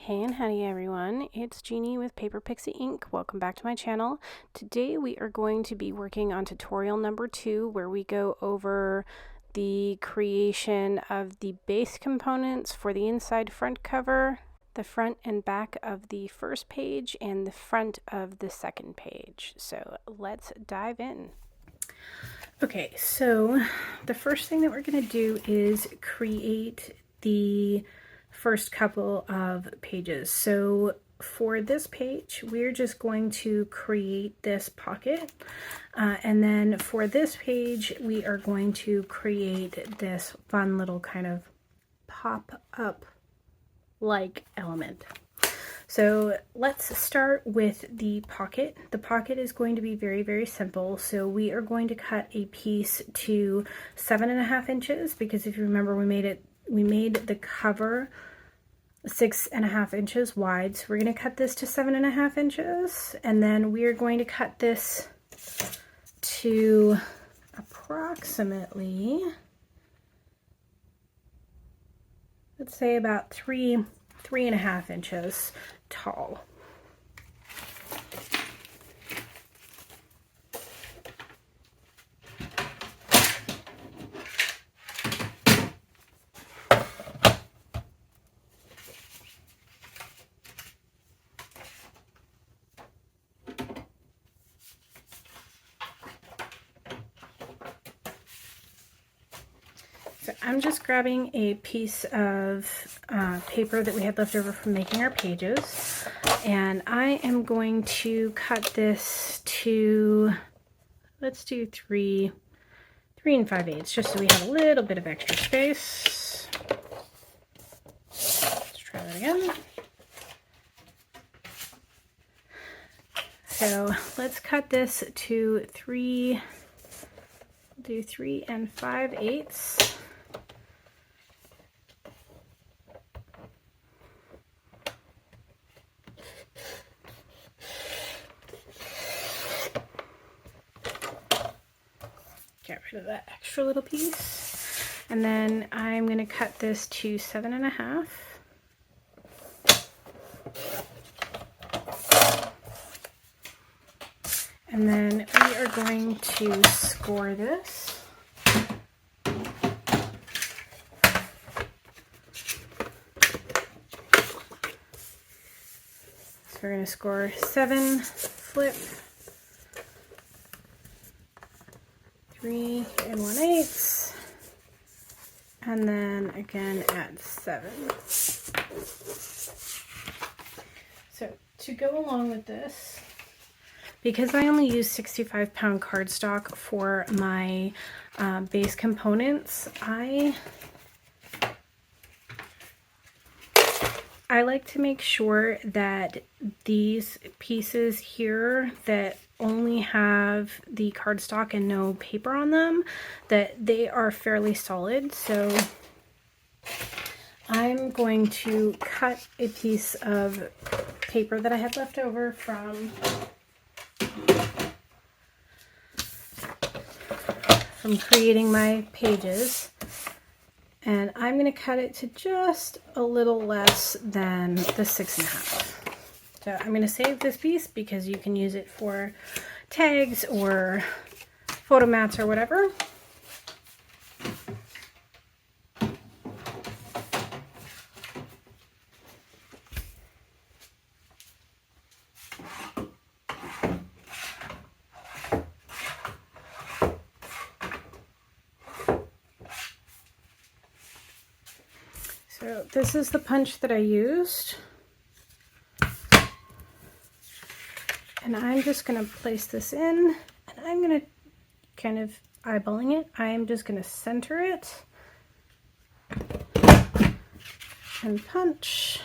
Hey and howdy everyone, it's Jeannie with Paper Pixie Ink. Welcome back to my channel. Today we are going to be working on tutorial number 2 where we go over the creation of the base components for the inside front cover, the front and back of the first page, and the front of the second page. So let's dive in. Okay, so the first thing that we're going to do is create the first couple of pages. So for this page, we're just going to create this pocket. And then for this page, we are going to create this fun little kind of pop-up like element. So let's start with the pocket. The pocket is going to be very, very simple. So we are going to cut a piece to 7.5 inches because if you remember, we made the cover 6.5 inches wide. So we're going to cut this to 7.5 inches, and then we are going to cut this to approximately, let's say about 3.5 inches tall. So I'm just grabbing a piece of paper that we had left over from making our pages, and I am going to cut this to, let's do 3 5/8, just so we have a little bit of extra space. Let's try that again. So let's cut this to 3 5/8. Get rid of that extra little piece, and then I'm going to cut this to 7.5. And then we are going to score this. So we're going to score 7, flip, 3 1/8, and then again add 7. So to go along with this, because I only use 65-pound cardstock for my base components, I like to make sure that these pieces here that only have the cardstock and no paper on them, that they are fairly solid. So I'm going to cut a piece of paper that I had left over from creating my pages, and I'm going to cut it to just a little less than the 6.5. So I'm going to save this piece because you can use it for tags or photo mats or whatever. So this is the punch that I used, and I'm just going to place this in, and I'm going to kind of eyeballing it. I'm just going to center it and punch.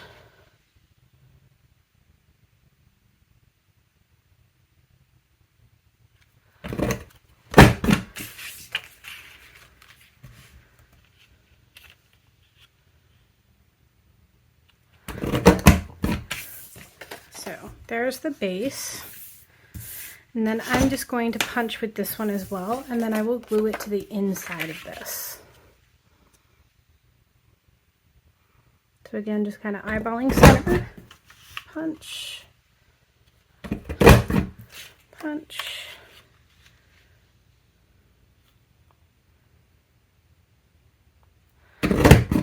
So there's the base, and then I'm just going to punch with this one as well, and then I will glue it to the inside of this. So again, just kind of eyeballing center, punch, punch,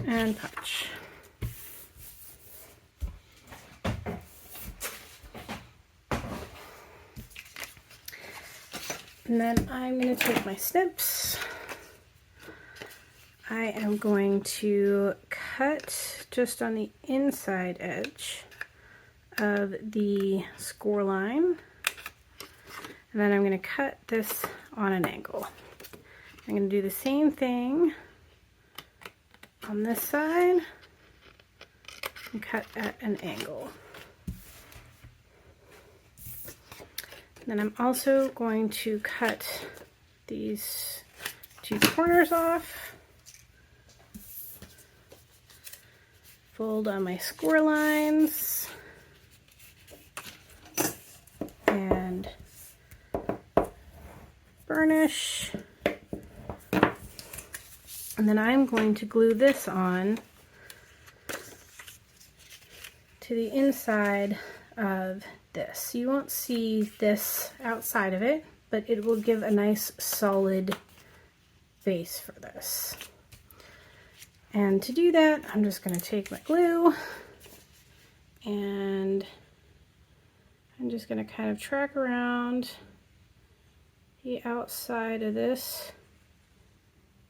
and punch. And then I'm going to take my snips. I am going to cut just on the inside edge of the score line. And then I'm going to cut this on an angle. I'm going to do the same thing on this side and cut at an angle. Then I'm also going to cut these two corners off, fold on my score lines, and burnish. And then I'm going to glue this on to the inside of this. You won't see this outside of it, but it will give a nice solid base for this. And to do that, I'm just going to take my glue and I'm just going to kind of track around the outside of this.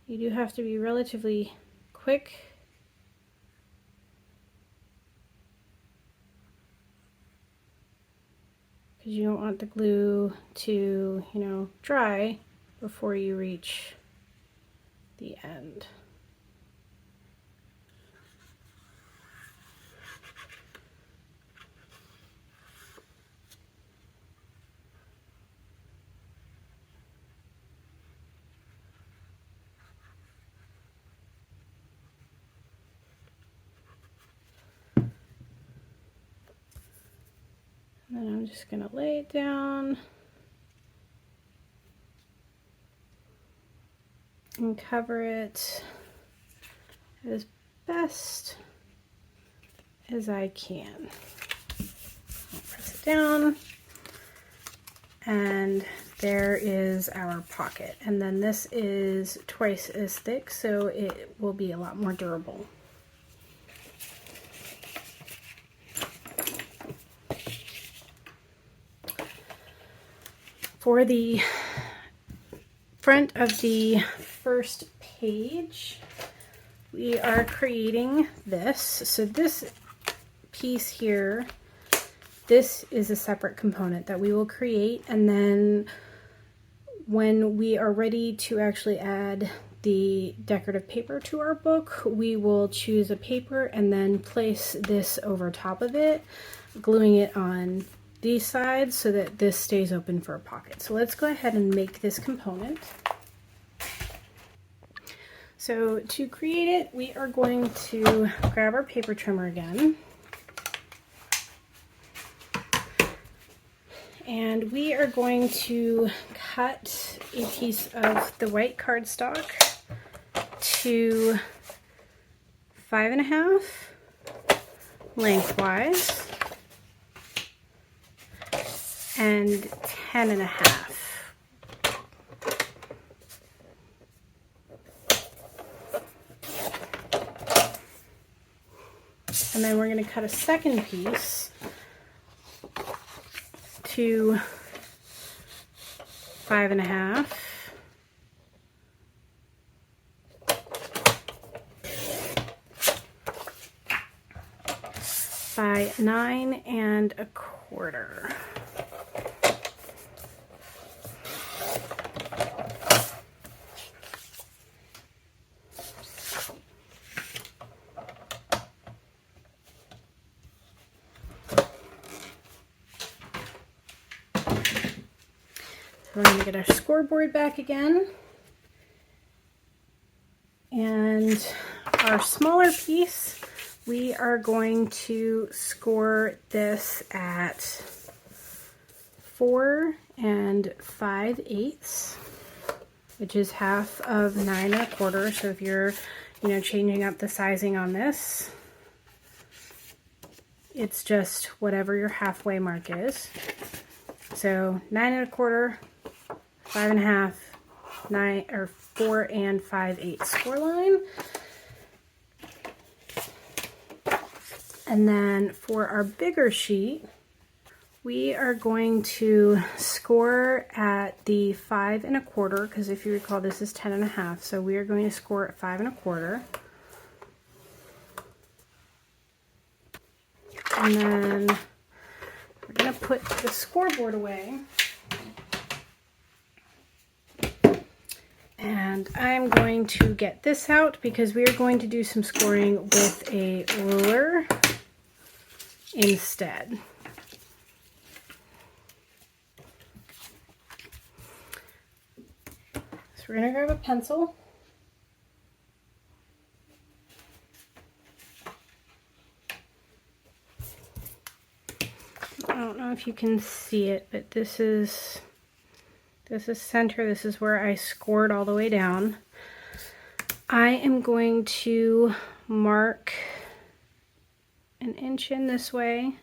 You do have to be relatively quick. Because you don't want the glue to, dry before you reach the end. And then I'm just going to lay it down and cover it as best as I can. I'll press it down, and there is our pocket. And then this is twice as thick, so it will be a lot more durable. For the front of the first page, we are creating this. So this piece here, this is a separate component that we will create, and then when we are ready to actually add the decorative paper to our book, we will choose a paper and then place this over top of it, gluing it on these sides so that this stays open for a pocket. So let's go ahead and make this component. So to create it, we are going to grab our paper trimmer again. And we are going to cut a piece of the white cardstock to 5.5 lengthwise and 10.5. And then we're going to cut a second piece to 5.5 by 9.25. We're going to get our scoreboard back again, and our smaller piece, we are going to score this at 4 5/8, which is half of 9.25. So if you're, changing up the sizing on this, it's just whatever your halfway mark is. So 9 1/4, 5 1/2, 9 or 4 5/8 score line. And then for our bigger sheet, we are going to score at the 5 1/4, because if you recall, this is 10 1/2, so we are going to score at 5 1/4. And then we're going to put the scoreboard away. And I'm going to get this out because we are going to do some scoring with a ruler instead. So we're going to grab a pencil. I don't know if you can see it, but this is center. This is where I scored all the way down. I am going to mark an inch in this way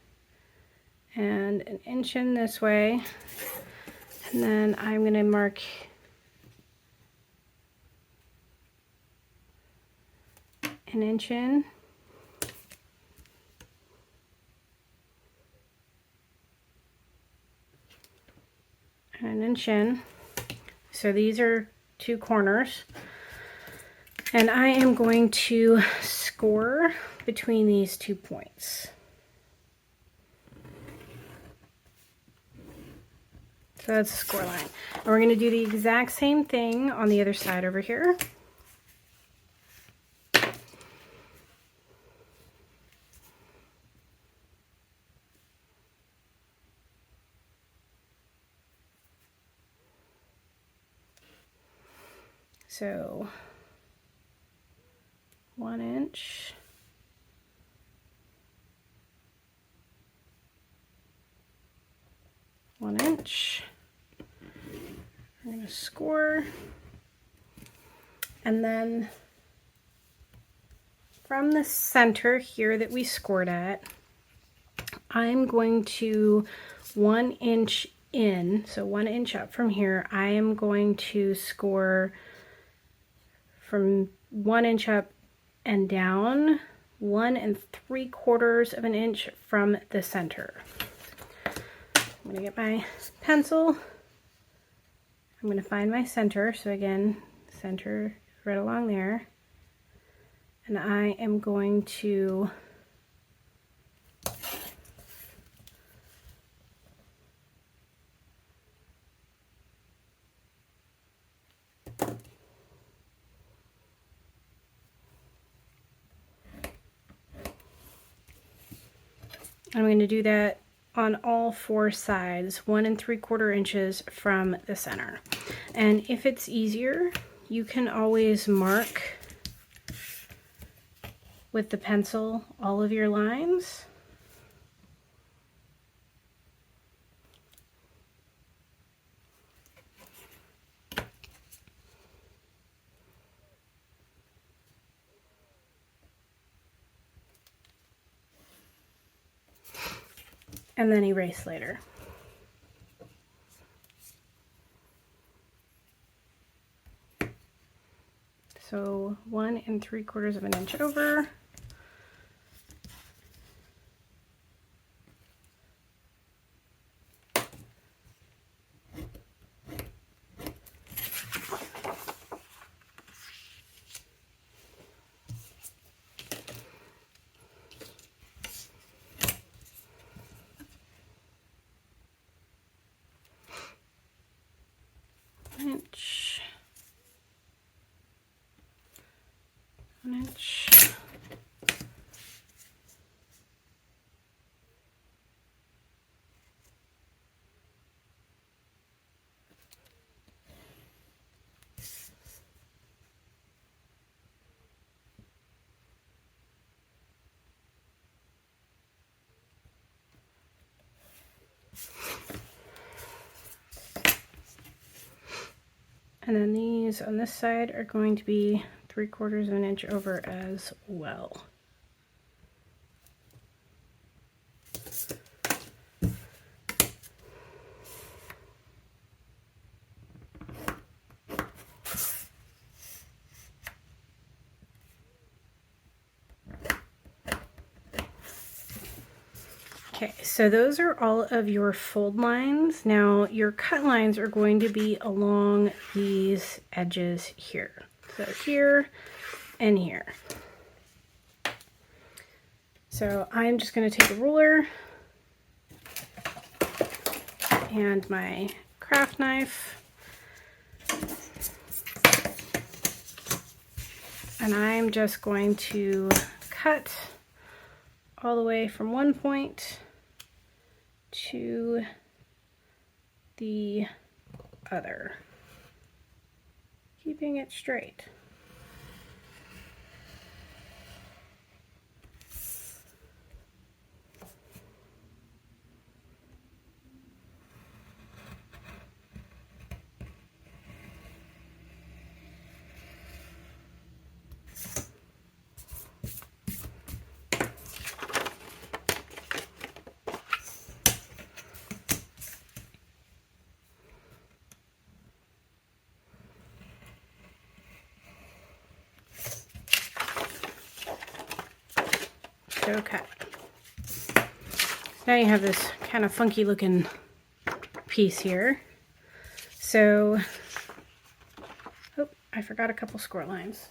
and an inch in this way, and then I'm going to mark an inch in, and an inch in. So these are 2 corners, and I am going to score between these 2 points. So that's a score line. And we're going to do the exact same thing on the other side over here. So 1 inch, 1 inch. I'm going to score, and then from the center here that we scored at, I'm going to 1 inch in, so 1 inch up from here, I am going to score from 1 inch up and down 1 3/4 of an inch from the center. I'm going to get my pencil. I'm going to find my center. So again, center right along there. And I am going to do that on all 4 sides, 1 3/4 inches from the center. And if it's easier, you can always mark with the pencil all of your lines. And then erase later. So 1 3/4 of an inch over. Inch, 1 inch, and then these on this side are going to be 3/4 of an inch over as well. Okay, so those are all of your fold lines. Now your cut lines are going to be along these edges here. So here and here. So I'm just going to take a ruler and my craft knife, and I'm just going to cut all the way from one point to the other, keeping it straight. Okay. Now you have this kind of funky looking piece here. So, oh, I forgot a couple score lines.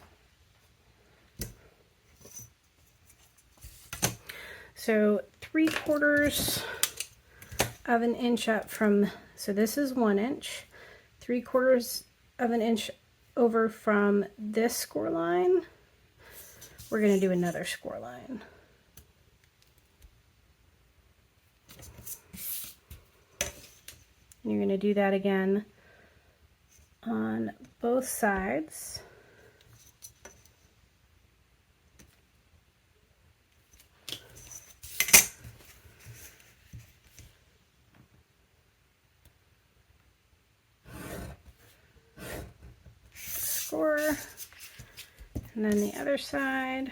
So 3/4 of an inch up from, so this is 1 inch, 3/4 of an inch over from this score line, we're going to do another score line. You're going to do that again on both sides. Score, and then the other side.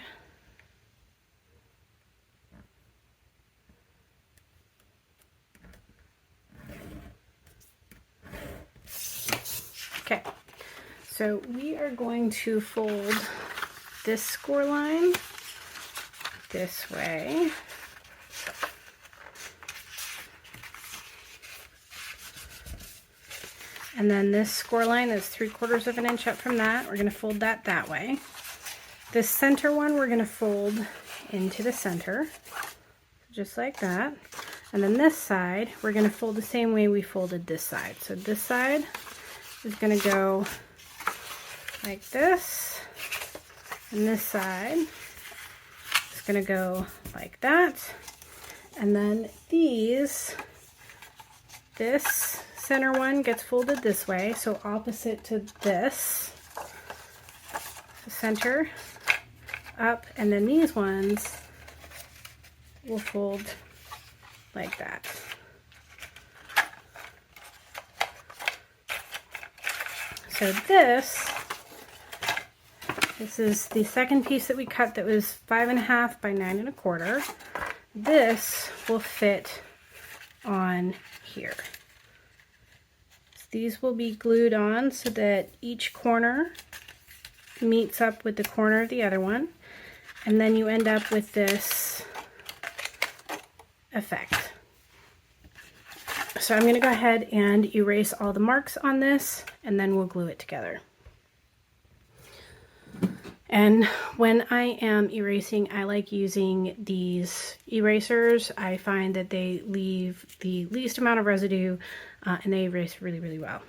Okay, so we are going to fold this score line this way. And then this score line is 3/4 of an inch up from that. We're going to fold that that way. This center one we're going to fold into the center, just like that. And then this side, we're going to fold the same way we folded this side. So this side is going to go like this, and this side is going to go like that. And then this center one gets folded this way, so opposite to this, center up, and then these ones will fold like that. So this is the second piece that we cut that was 5.5 by 9 1/4. This will fit on here. So these will be glued on so that each corner meets up with the corner of the other one, and then you end up with this effect. So I'm going to go ahead and erase all the marks on this, and then we'll glue it together. And when I am erasing, I like using these erasers. I find that they leave the least amount of residue, and they erase really, really well.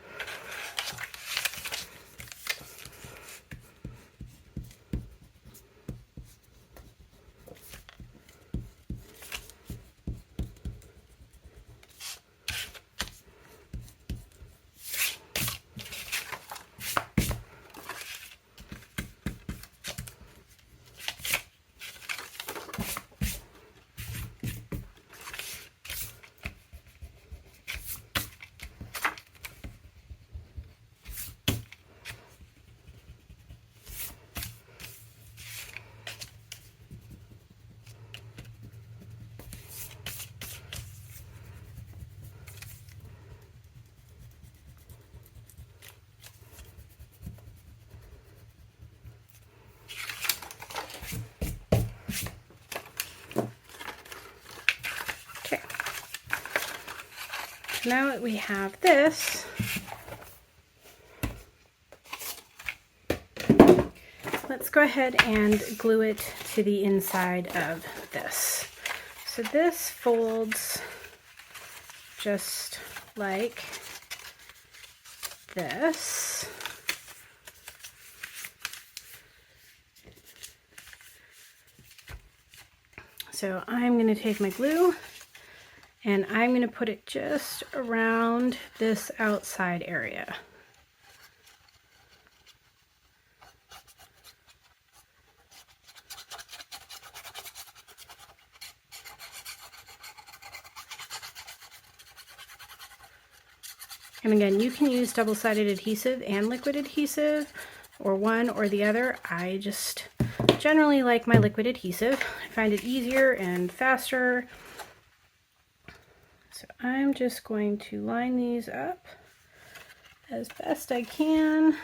So now that we have this, let's go ahead and glue it to the inside of this. So this folds just like this. So I'm going to take my glue and I'm going to put it just around this outside area. And again, you can use double-sided adhesive and liquid adhesive, or one or the other. I just generally like my liquid adhesive. I find it easier and faster. So I'm just going to line these up as best I can.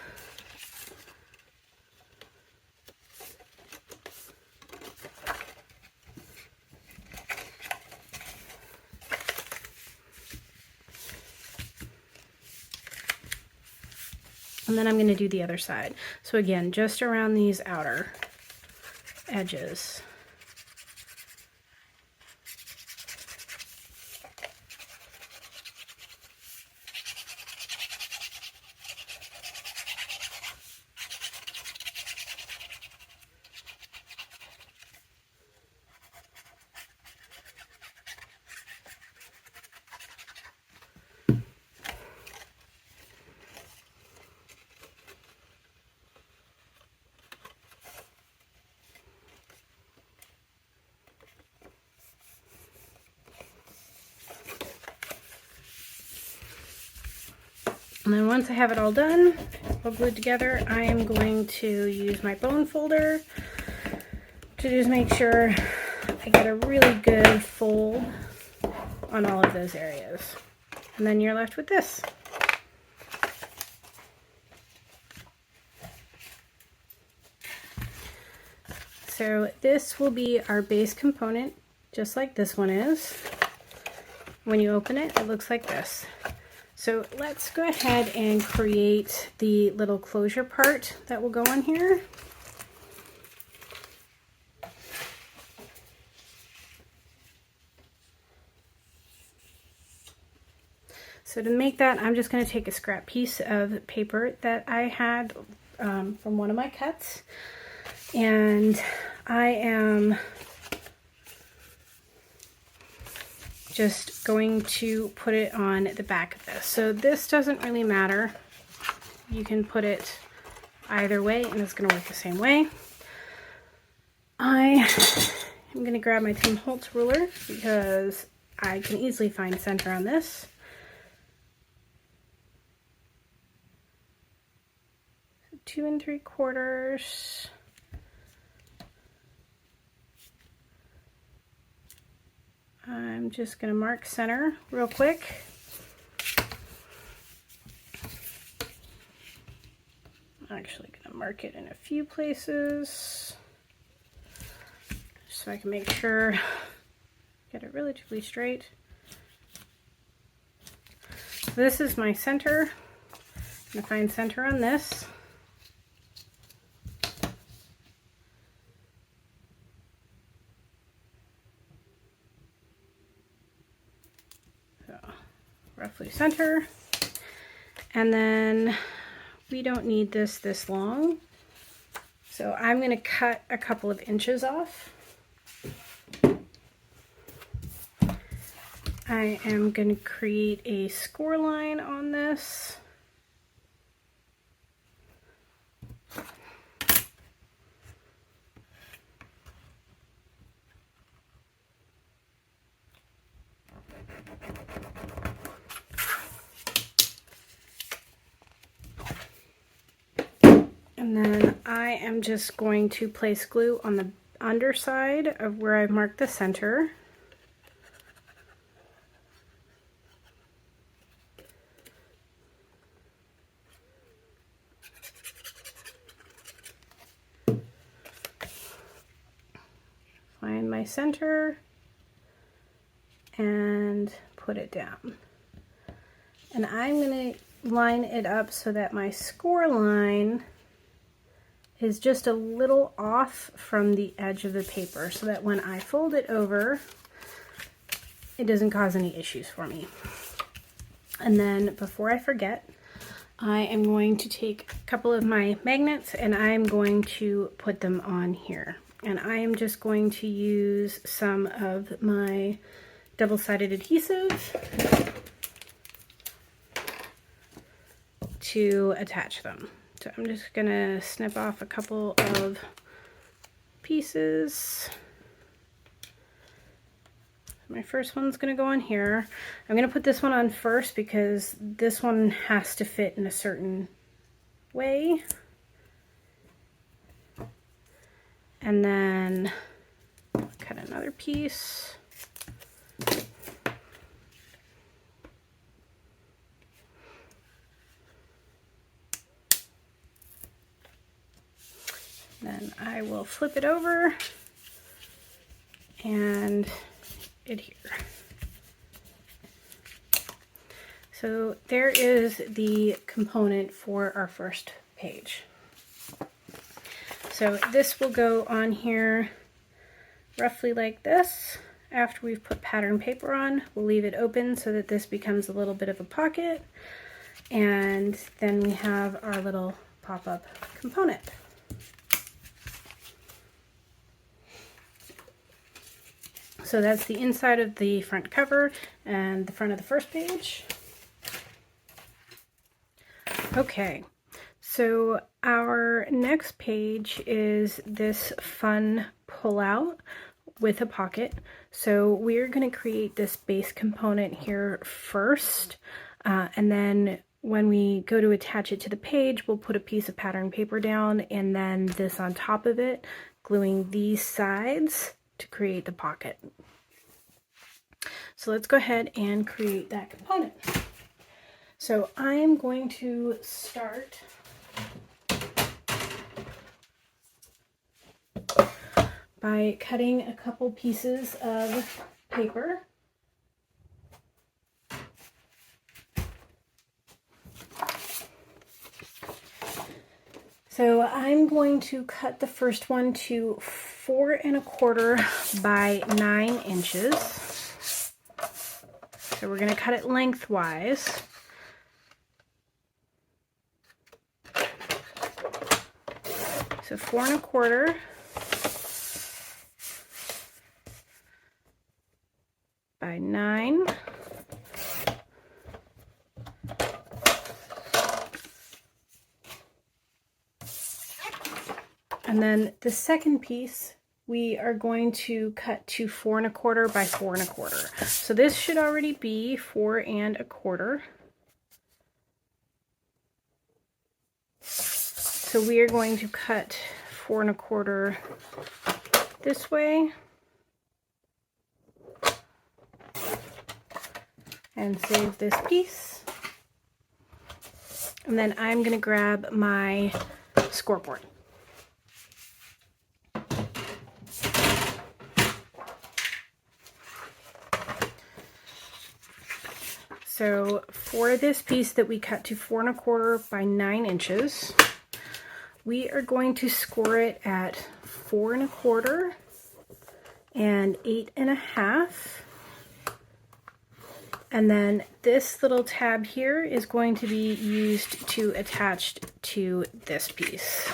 And then I'm going to do the other side. So again, just around these outer edges. And then once I have it all done, all glued together, I am going to use my bone folder to just make sure I get a really good fold on all of those areas. And then you're left with this. So this will be our base component, just like this one is. When you open it, it looks like this. So let's go ahead and create the little closure part that will go on here. So to make that, I'm just going to take a scrap piece of paper that I had from one of my cuts, and I am just going to put it on the back of this. So this doesn't really matter. You can put it either way and it's going to work the same way. I am going to grab my Tim Holtz ruler because I can easily find center on this. 2 3/4. I'm just going to mark center real quick. I'm actually going to mark it in a few places so I can make sure get it relatively straight. So this is my center. I'm going to find center on this. Roughly center, and then we don't need this long, so I'm going to cut a couple of inches off. I am going to create a score line on this. And then I am just going to place glue on the underside of where I've marked the center. Find my center and put it down. And I'm going to line it up so that my score line is just a little off from the edge of the paper, so that when I fold it over, it doesn't cause any issues for me. And then before I forget, I am going to take a couple of my magnets and I'm going to put them on here. And I am just going to use some of my double-sided adhesive to attach them. So I'm just gonna snip off a couple of pieces. My first one's gonna go on here. I'm gonna put this one on first because this one has to fit in a certain way. And then cut another piece. Then I will flip it over and adhere. So there is the component for our first page. So this will go on here roughly like this. After we've put pattern paper on, we'll leave it open so that this becomes a little bit of a pocket. And then we have our little pop-up component. So that's the inside of the front cover and the front of the first page. Okay, so our next page is this fun pull-out with a pocket. So we're going to create this base component here first, and then when we go to attach it to the page, we'll put a piece of pattern paper down and then this on top of it, gluing these sides to create the pocket. So let's go ahead and create that component. So I'm going to start by cutting a couple pieces of paper. So I'm going to cut the first one to 4 1/4 by 9 inches. So we're going to cut it lengthwise. So 4 1/4 by 9. And then the second piece we are going to cut to 4 1/4 by 4 1/4. So this should already be 4 1/4. So we are going to cut 4 1/4 this way and save this piece. And then I'm going to grab my scoreboard. So for this piece that we cut to 4 1/4 by 9 inches, we are going to score it at 4 1/4 and 8 1/2. And then this little tab here is going to be used to attach to this piece.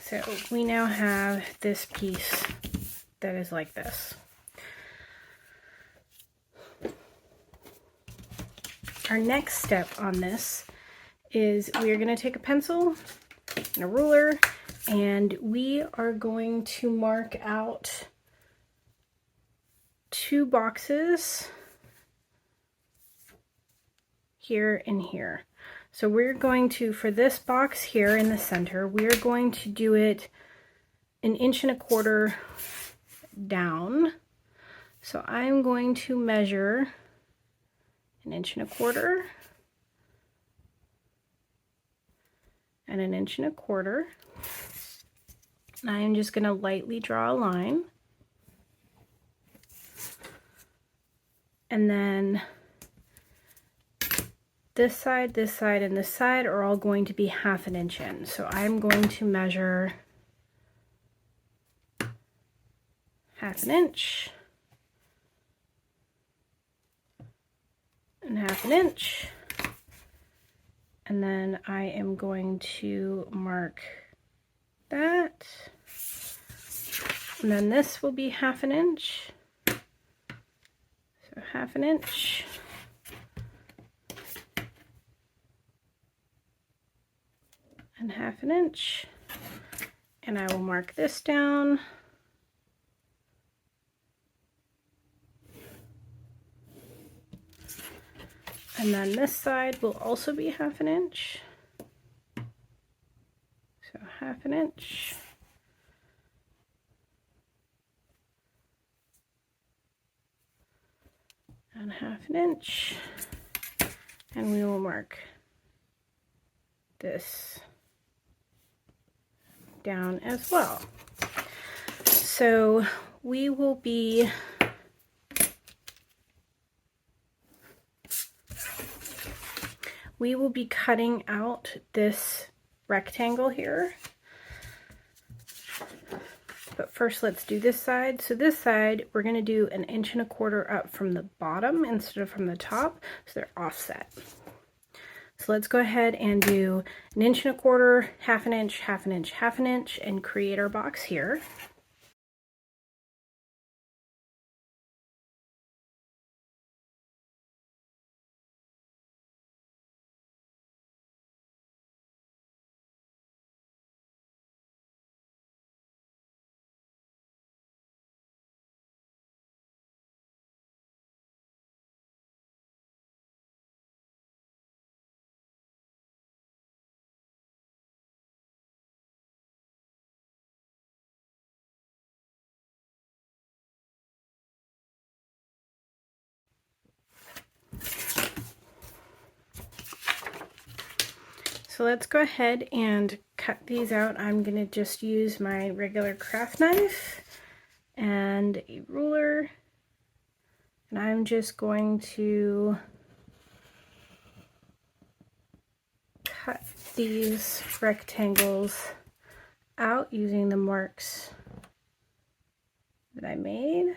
So we now have this piece that is like this. Our next step on this is we are going to take a pencil and a ruler, and we are going to mark out 2 boxes here and here. So we're going to, for this box here in the center, we're going to do it 1.25 inches down. So I'm going to measure 1.25 inches and 1.25 inches. And I'm just going to lightly draw a line. And then this side, and this side are all going to be 1/2 inch in. So I'm going to measure 1/2 inch and 1/2 inch. And then I am going to mark that. And then this will be 1/2 inch. So 1/2 inch. And 1/2 inch. And I will mark this down. And then this side will also be 1/2 inch. So 1/2 inch. And 1/2 inch. And we will mark this down as well. So we will be cutting out this rectangle here. But first let's do this side. So this side we're going to do 1.25 inches up from the bottom instead of from the top, so they're offset. So let's go ahead and do 1.25 inches, 1/2 inch, 1/2 inch, 1/2 inch, and create our box here. So let's go ahead and cut these out. I'm going to just use my regular craft knife and a ruler, and I'm just going to cut these rectangles out using the marks that I made.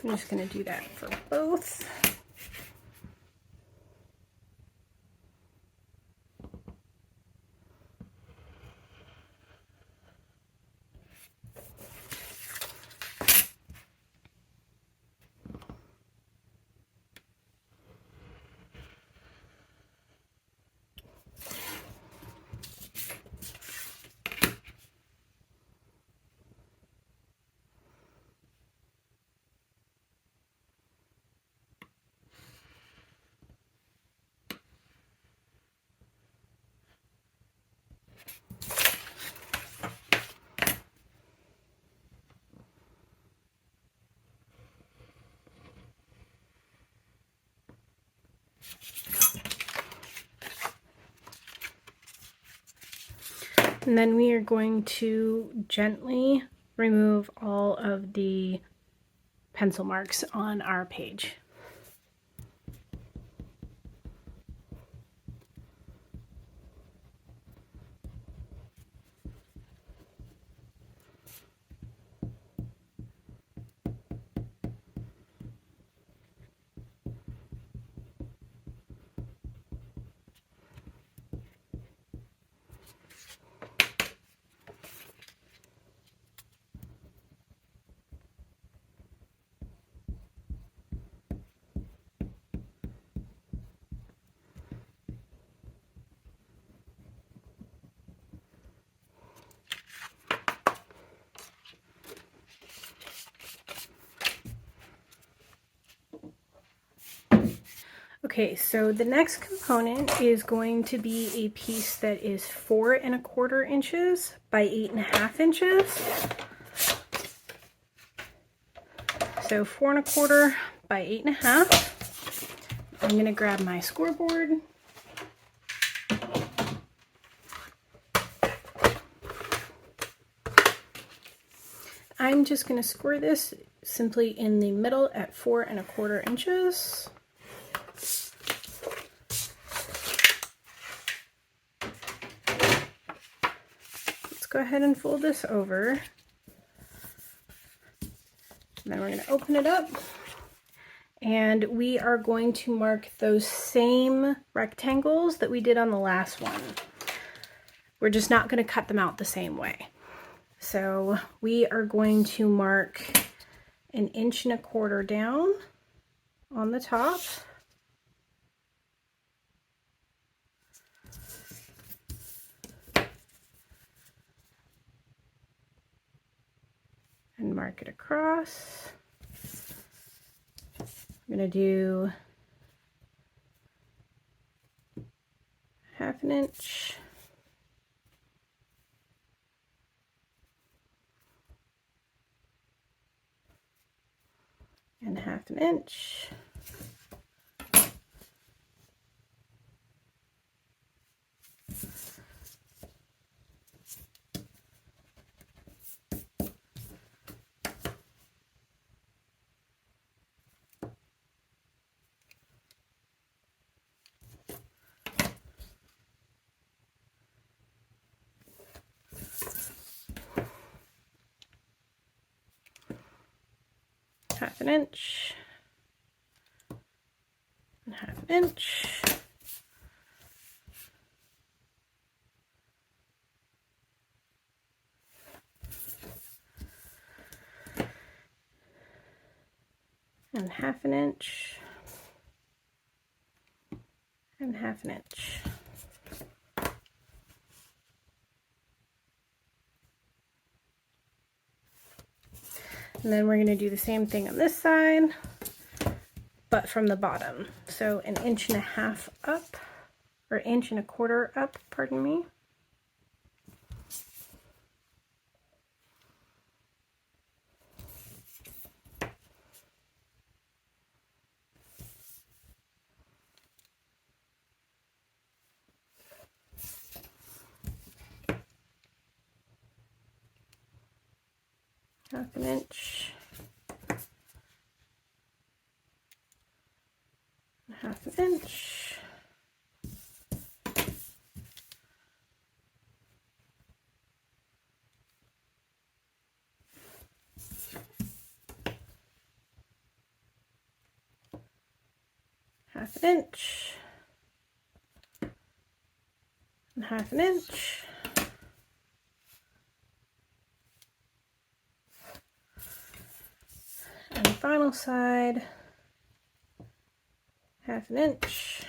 I'm just going to do that for both. And then we are going to gently remove all of the pencil marks on our page. Okay, so the next component is going to be a piece that is 4 1/4 inches by 8 1/2 inches. So 4 1/4 by 8 1/2. I'm going to grab my scoreboard. I'm just going to score this simply in the middle at 4 1/4 inches. Go ahead and fold this over, and then we're going to open it up, and we are going to mark those same rectangles that we did on the last one. We're just not going to cut them out the same way. So we are going to mark 1 1/4 inches down on the top. And mark it across. I'm going to do 1/2 inch. And 1/2 inch. Half an inch, and 1/2 inch, and 1/2 inch, and 1/2 inch. And then we're going to do the same thing on this side, but from the bottom. So 1 1/2 inches up, or 1 1/4 inches up, pardon me. Half an inch, half an inch, half an inch, and 1/2 inch. And the final side, 1/2 inch,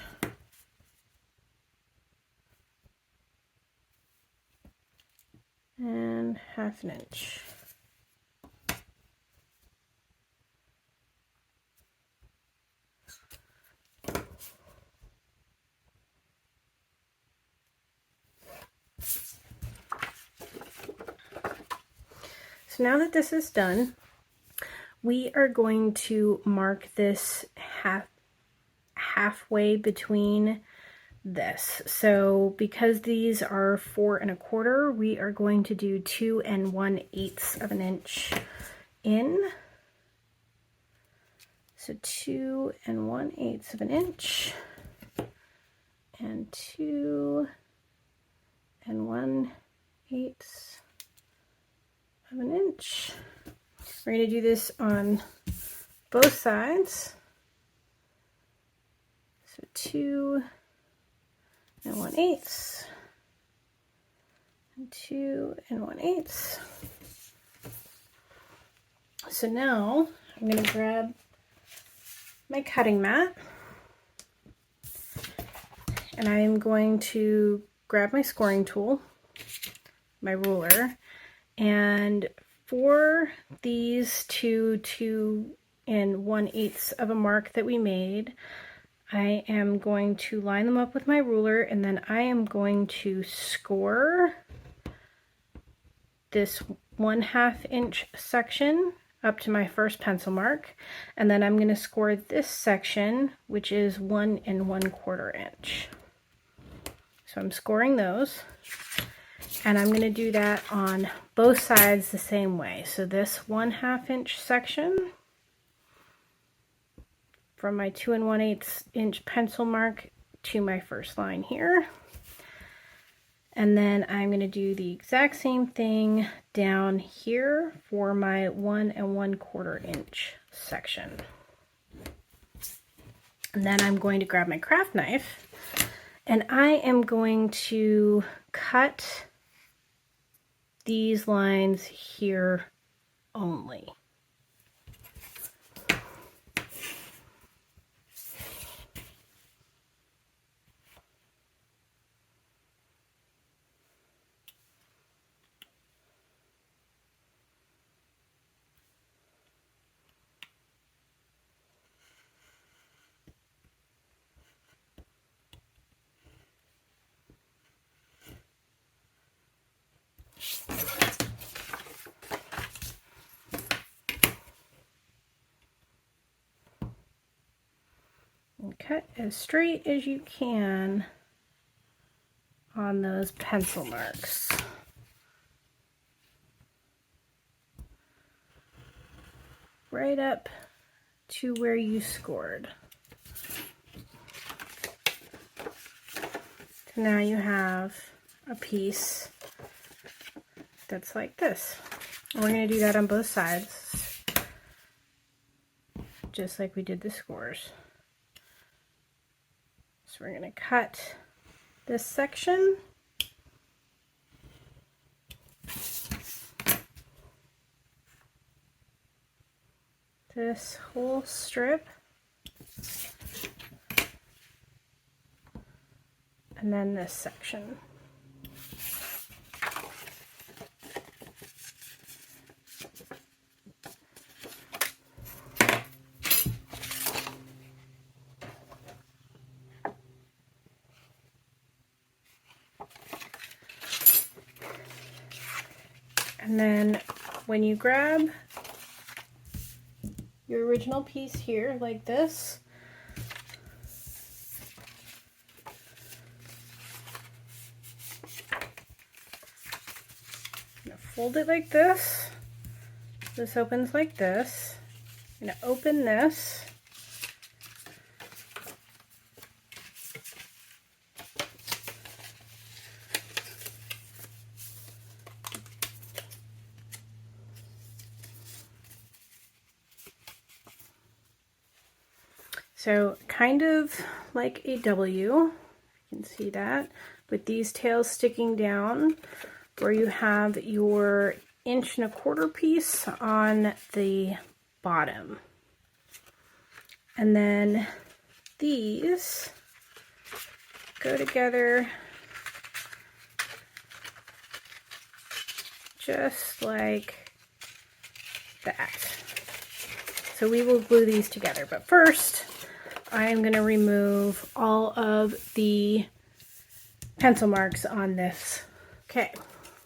and 1/2 inch. So now that this is done, we are going to mark this halfway between this. So because these are 4 1/4, we are going to do 2 1/8 of an inch in. So 2 1/8 of an inch and 2 1/8 of an inch. We're going to do this on both sides. So 2 1/8 and 2 1/8. So now I'm going to grab my cutting mat and I am going to grab my scoring tool, my ruler, and for these 2 1/8 of a mark that we made, I am going to line them up with my ruler, and then I am going to score this 1/2 inch section up to my first pencil mark, and then I'm going to score this section, which is 1 1/4 inch. So I'm scoring those, and I'm going to do that on both sides the same way. So this 1/2 inch section from my 2 1/8 inch pencil mark to my first line here. And then I'm going to do the exact same thing down here for my 1 1/4 inch section. And then I'm going to grab my craft knife and I am going to cut these lines here only. And cut as straight as you can on those pencil marks. Right up to where you scored. So now you have a piece that's like this. And we're going to do that on both sides, just like we did the scores. So we're going to cut this section. This whole strip. And then this section. And then when you grab your original piece here like this, fold it like this. This opens like this. I'm going to open this. So kind of like a W, you can see that, with these tails sticking down, where you have your 1 1/4 piece on the bottom. And then these go together just like that. So we will glue these together, but first I am going to remove all of the pencil marks on this. Okay,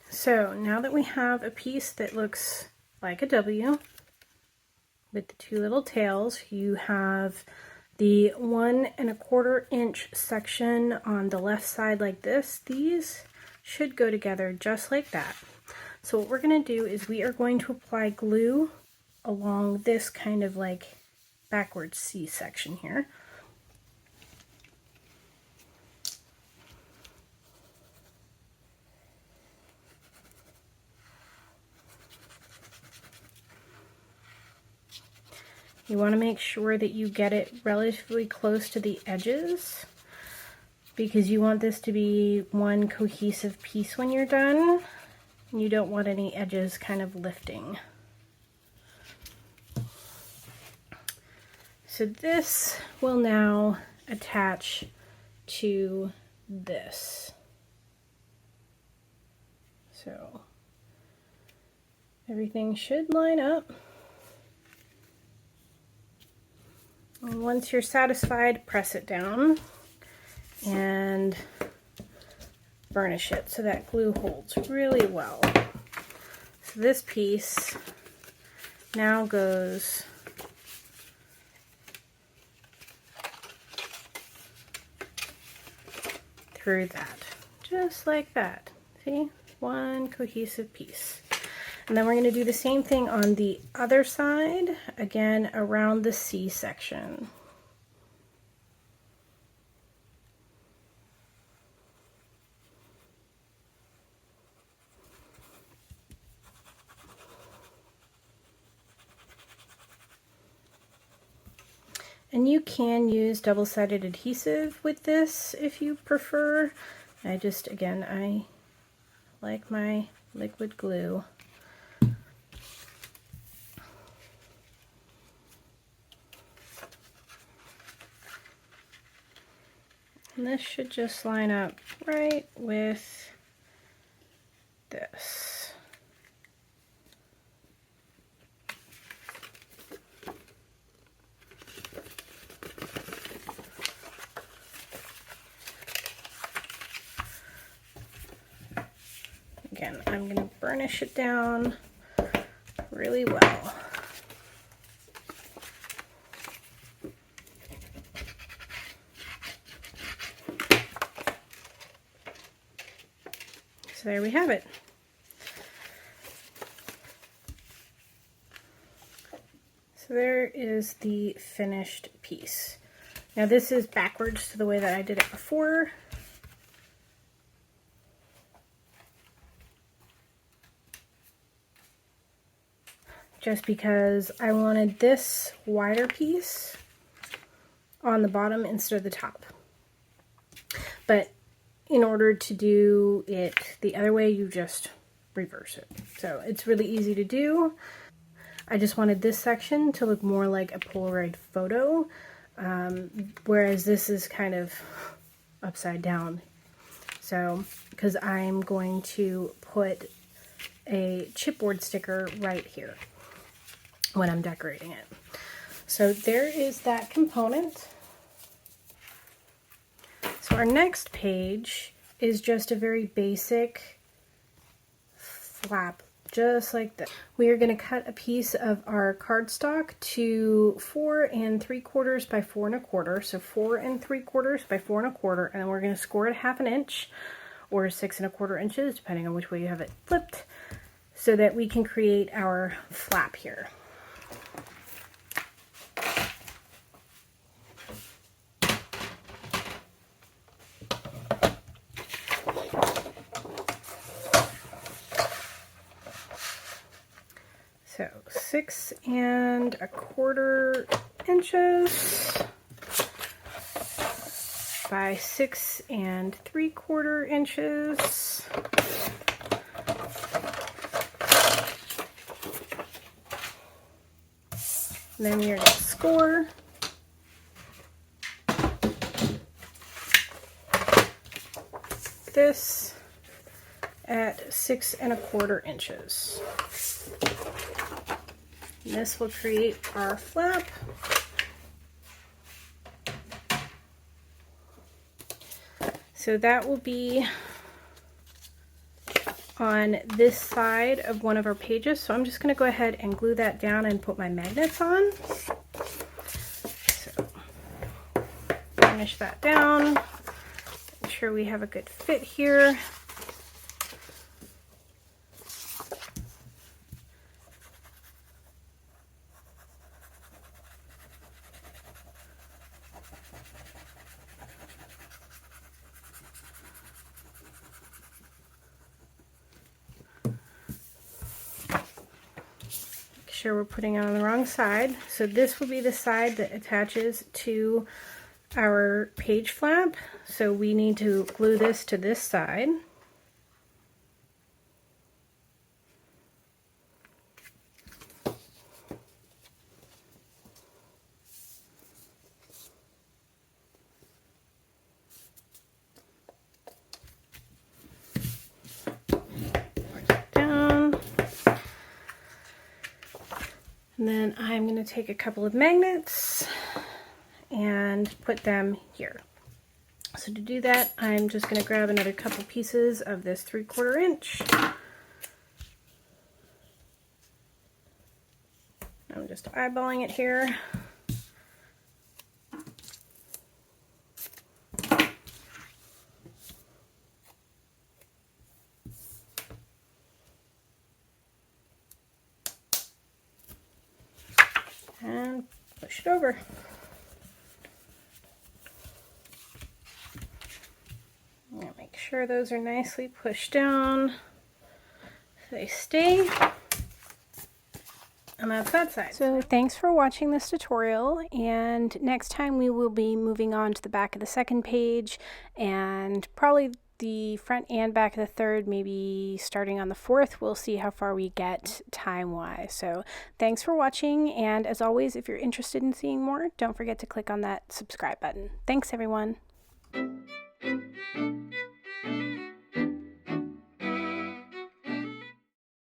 so now that we have a piece that looks like a W with the 2 little tails, you have The 1 1/4 inch section on the left side like this, these should go together just like that. So what we're going to do is we are going to apply glue along this kind of like backwards C section here. You want to make sure that you get it relatively close to the edges because you want this to be one cohesive piece when you're done. You don't want any edges kind of lifting. So this will now attach to this. So everything should line up. And once you're satisfied, press it down and burnish it so that glue holds really well. So this piece now goes through that, just like that. See? One cohesive piece. And then we're going to do the same thing on the other side, again around the C section. And you can use double-sided adhesive with this if you prefer. I like my liquid glue. And this should just line up right with this. Again, I'm going to burnish it down really well. So there we have it. So there is the finished piece. Now this is backwards to the way that I did it before. Just because I wanted this wider piece on the bottom instead of the top. But in order to do it the other way, you just reverse it. So it's really easy to do. I just wanted this section to look more like a Polaroid photo, whereas this is kind of upside down. So, because I'm going to put a chipboard sticker right here when I'm decorating it. So there is that component. So our next page is just a very basic flap, just like this. We are going to cut a piece of our cardstock to 4 3/4 by 4 1/4. So 4 3/4 by 4 1/4, and then we're going to score it 1/2 inch or 6 1/4 inches, depending on which way you have it flipped, so that we can create our flap here. So 6 1/4 inches by 6 3/4 inches. And then we are going to score. This at 6 1/4 inches. And this will create our flap. So that will be on this side of one of our pages. So I'm just going to go ahead and glue that down and put my magnets on. So finish that down. Make sure we have a good fit here. Sure we're putting it on the wrong side. So this will be the side that attaches to our page flap. So we need to glue this to this side. And then I'm going to take a couple of magnets and put them here. So to do that, I'm just going to grab another couple pieces of this 3/4 inch. I'm just eyeballing it here. And push it over. Make sure those are nicely pushed down so they stay. And that's that side. So thanks for watching this tutorial, and next time we will be moving on to the back of the second page and probably the front and back of the third, maybe starting on the fourth. We'll see how far we get time-wise. So thanks for watching, and as always, if you're interested in seeing more, don't forget to click on that subscribe button. Thanks, everyone.